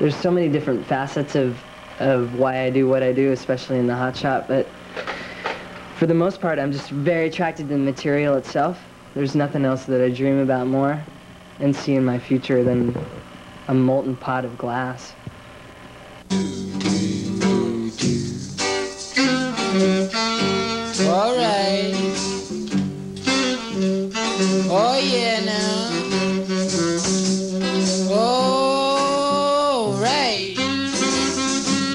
there's so many different facets of why I do what I do, especially in the hot shop, but for the most part, I'm just very attracted to the material itself. There's nothing else that I dream about more and see in my future than a molten pot of glass. All right. Oh yeah now. Oh right.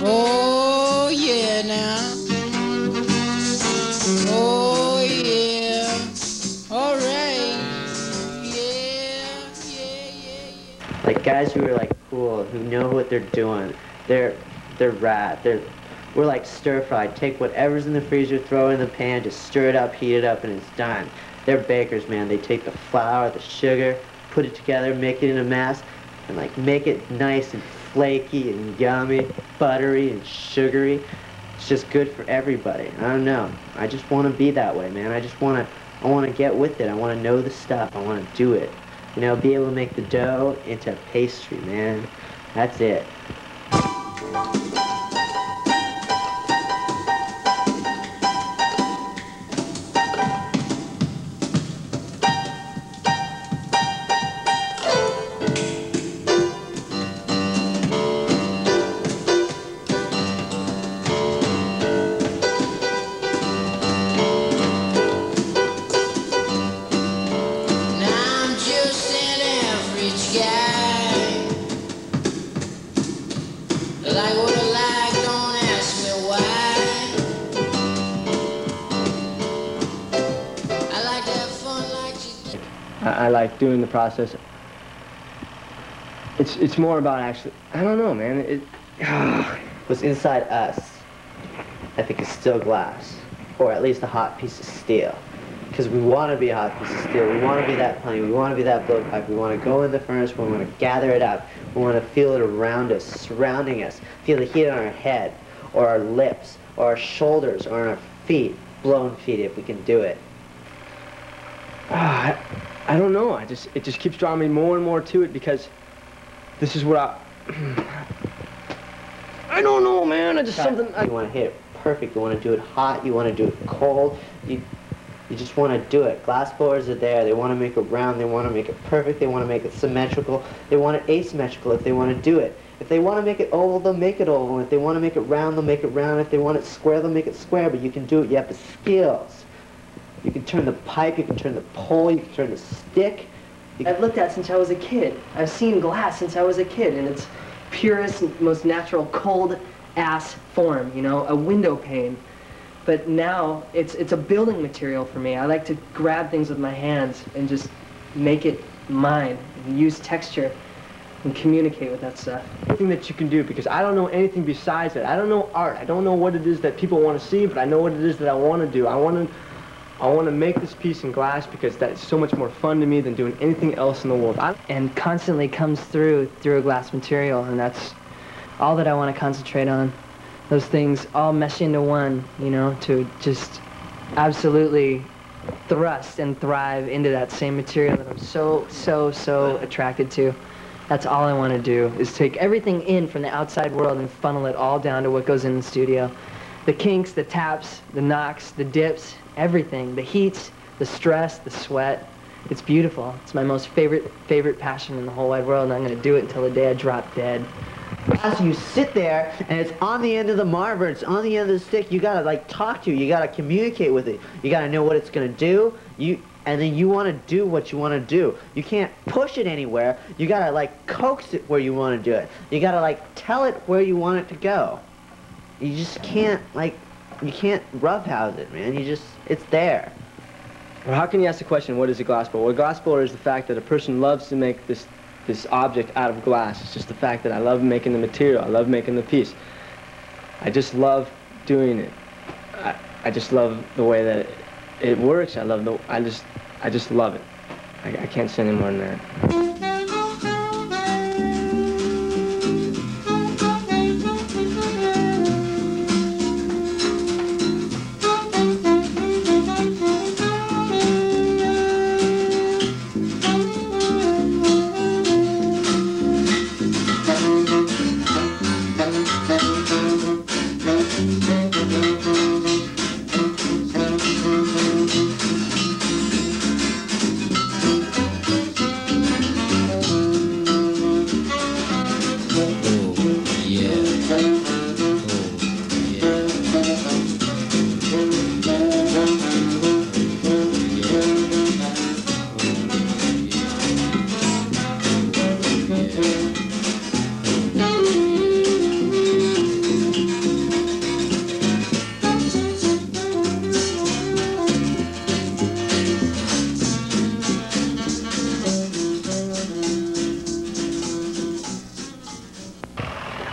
Oh yeah now. Oh yeah. All right. Yeah. Like guys who are like cool, who know what they're doing. They're rad. We're like stir fried. Take whatever's in the freezer, throw it in the pan, just stir it up, heat it up, and it's done. They're bakers, man. They take the flour, the sugar, put it together, make it in a mass, and like make it nice and flaky and yummy, buttery and sugary. It's just good for everybody. I don't know. I just want to be that way, man. I want to get with it. I want to know the stuff. I want to do it. You know, be able to make the dough into pastry, man. That's it. I like doing the process. It's more about actually, I don't know, man. What's inside us, I think, is still glass, or at least a hot piece of steel. Because we want to be a hot piece of steel. We want to be that plane. We want to be that blowpipe. We want to go in the furnace. We want to gather it up. We want to feel it around us, surrounding us. Feel the heat on our head, or our lips, or our shoulders, or on our feet. Blown feet, if we can do it. I don't know. It just keeps drawing me more and more to it because this is what I don't know, man. You want to hit it perfect. You want to do it hot. You want to do it cold. You just want to do it. Glass blowers are there. They want to make it round. They want to make it perfect. They want to make it symmetrical. They want it asymmetrical if they want to do it. If they want to make it oval, they'll make it oval. And if they want to make it round, they'll make it round. If they want it square, they'll make it square. But you can do it. You have the skills. You can turn the pipe, you can turn the pole, you can turn the stick. I've looked at since I was a kid. I've seen glass since I was a kid in its purest, most natural, cold-ass form, you know, a window pane. But now, it's a building material for me. I like to grab things with my hands and just make it mine, and use texture, and communicate with that stuff. Anything that you can do, because I don't know anything besides it. I don't know art. I don't know what it is that people want to see, but I know what it is that I want to do. I want to make this piece in glass because that's so much more fun to me than doing anything else in the world. And constantly comes through a glass material, and that's all that I want to concentrate on. Those things all mesh into one, you know, to just absolutely thrust and thrive into that same material that I'm so attracted to. That's all I want to do, is take everything in from the outside world and funnel it all down to what goes in the studio. The kinks, the taps, the knocks, the dips, everything, the heats, the stress, the sweat. It's beautiful. It's my most favorite passion in the whole wide world, and I'm going to do it until the day I drop dead. As you sit there, and it's on the end of the marver, it's on the end of the stick, you got to like talk to it, you got to communicate with it, you got to know what it's going to do, and then you want to do what you want to do. You can't push it anywhere, you got to like coax it where you want to do it. You got to like tell it where you want it to go. You just can't you can't roughhouse it, man. It's there. Well, how can you ask the question, what is a glass blower? Well, a glass blower is the fact that a person loves to make this object out of glass. It's just the fact that I love making the material. I love making the piece. I just love doing it. I just love the way that it works. I just love it. I can't say any more than that.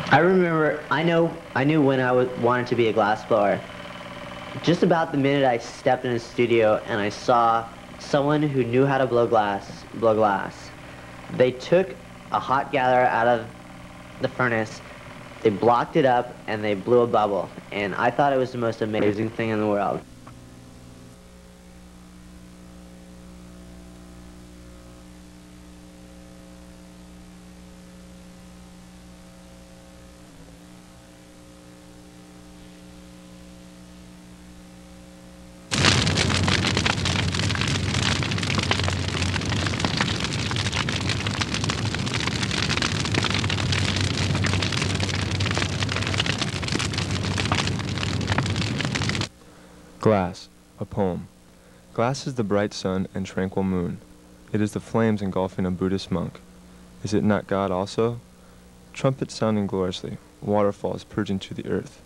I remember, I knew when I wanted to be a glassblower. Just about the minute I stepped in a studio and I saw someone who knew how to blow glass. They took a hot gatherer out of the furnace, they blocked it up, and they blew a bubble. And I thought it was the most amazing thing in the world. Glass, a poem. Glass is the bright sun and tranquil moon. It is the flames engulfing a Buddhist monk. Is it not God also? Trumpets sounding gloriously, waterfalls purging to the earth.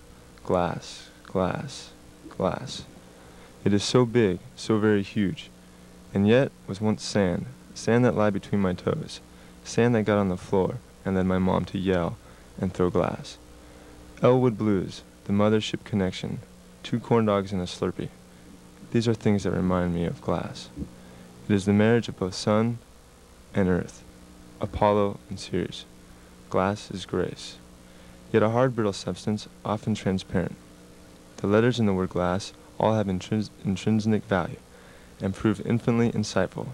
Glass, glass, glass. It is so big, so very huge, and yet was once sand, sand that lay between my toes, sand that got on the floor and led my mom to yell and throw glass. Elwood Blues, the Mothership connection, 2 corn dogs and a Slurpee. These are things that remind me of glass. It is the marriage of both sun and earth, Apollo and Ceres. Glass is grace, yet a hard brittle substance, often transparent. The letters in the word glass all have intrinsic value and prove infinitely insightful.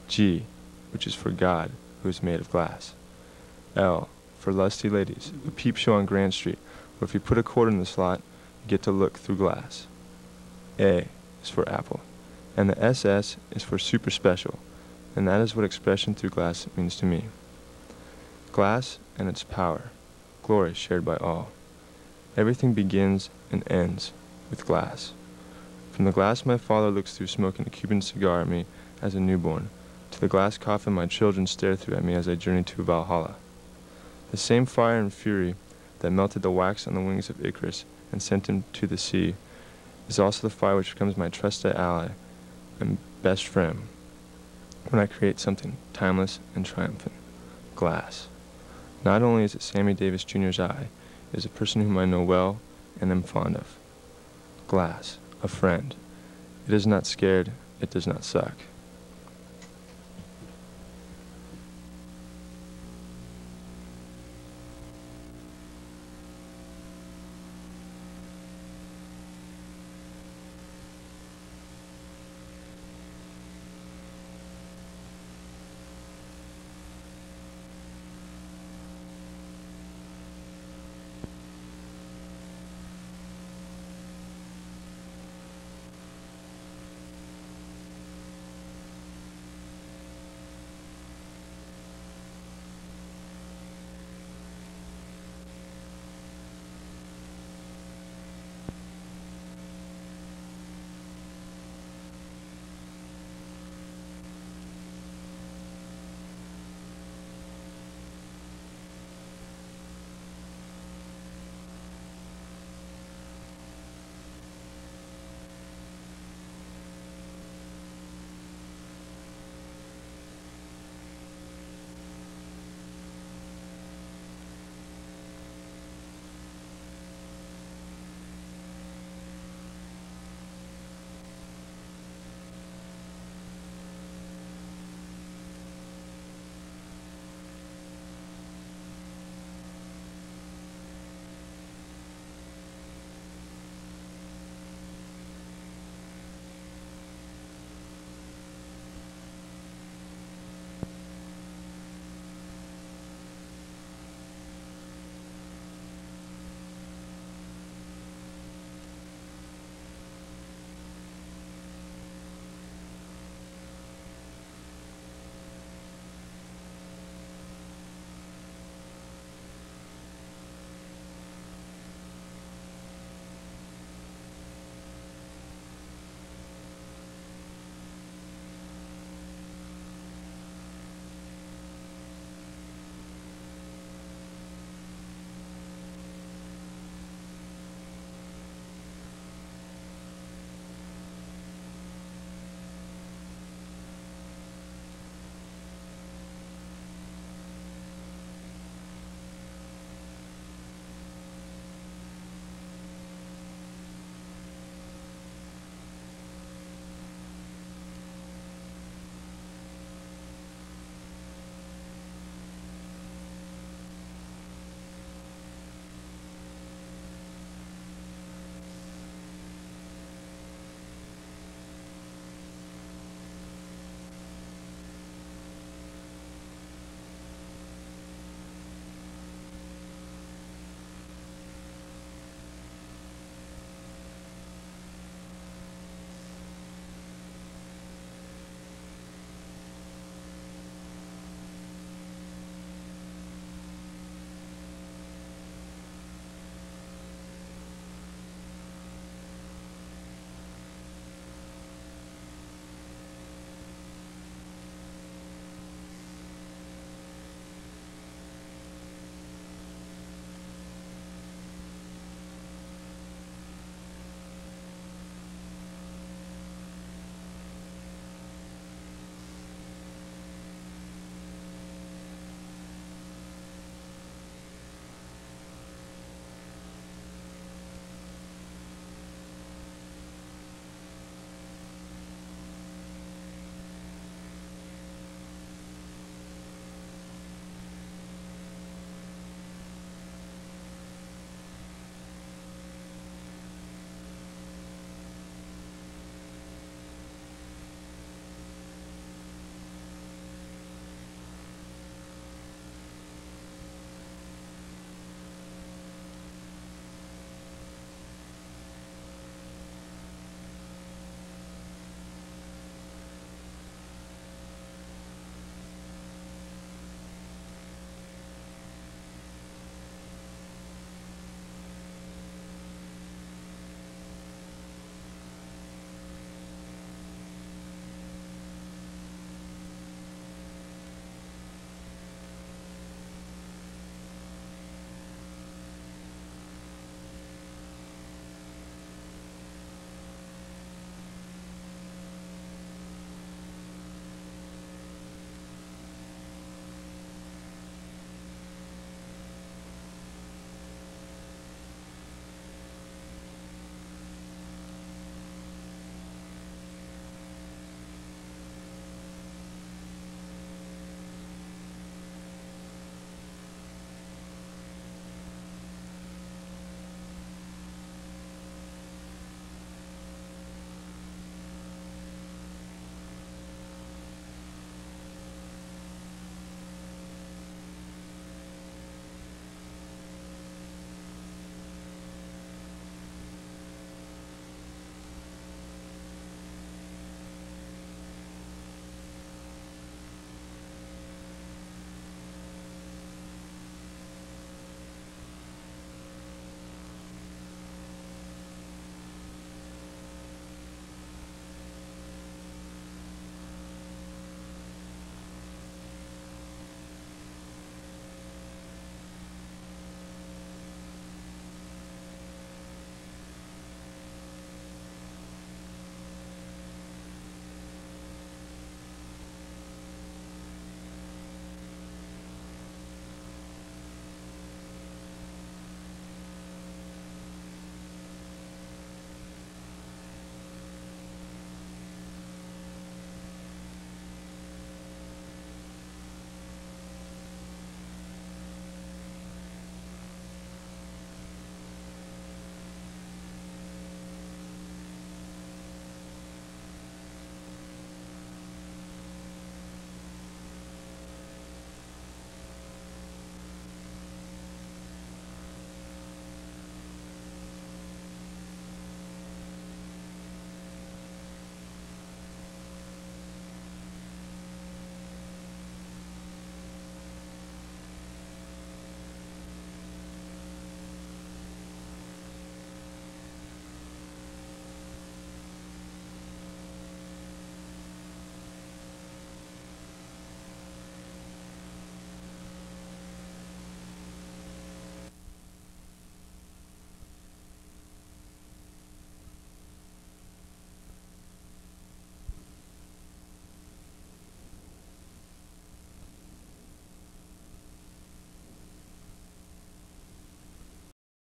G, which is for God, who is made of glass. L, for lusty ladies, a peep show on Grand Street, where if you put a quarter in the slot, you get to look through glass. A is for apple, and the SS is for super special, and that is what expression through glass means to me. Glass and its power, glory shared by all. Everything begins and ends with glass. From the glass my father looks through smoking a Cuban cigar at me as a newborn, to the glass coffin my children stare through at me as I journey to Valhalla. The same fire and fury that melted the wax on the wings of Icarus and sent him to the sea is also the fire which becomes my trusted ally and best friend when I create something timeless and triumphant. Glass. Not only is it Sammy Davis Jr.'s eye, it is a person whom I know well and am fond of. Glass, a friend. It is not scared, it does not suck.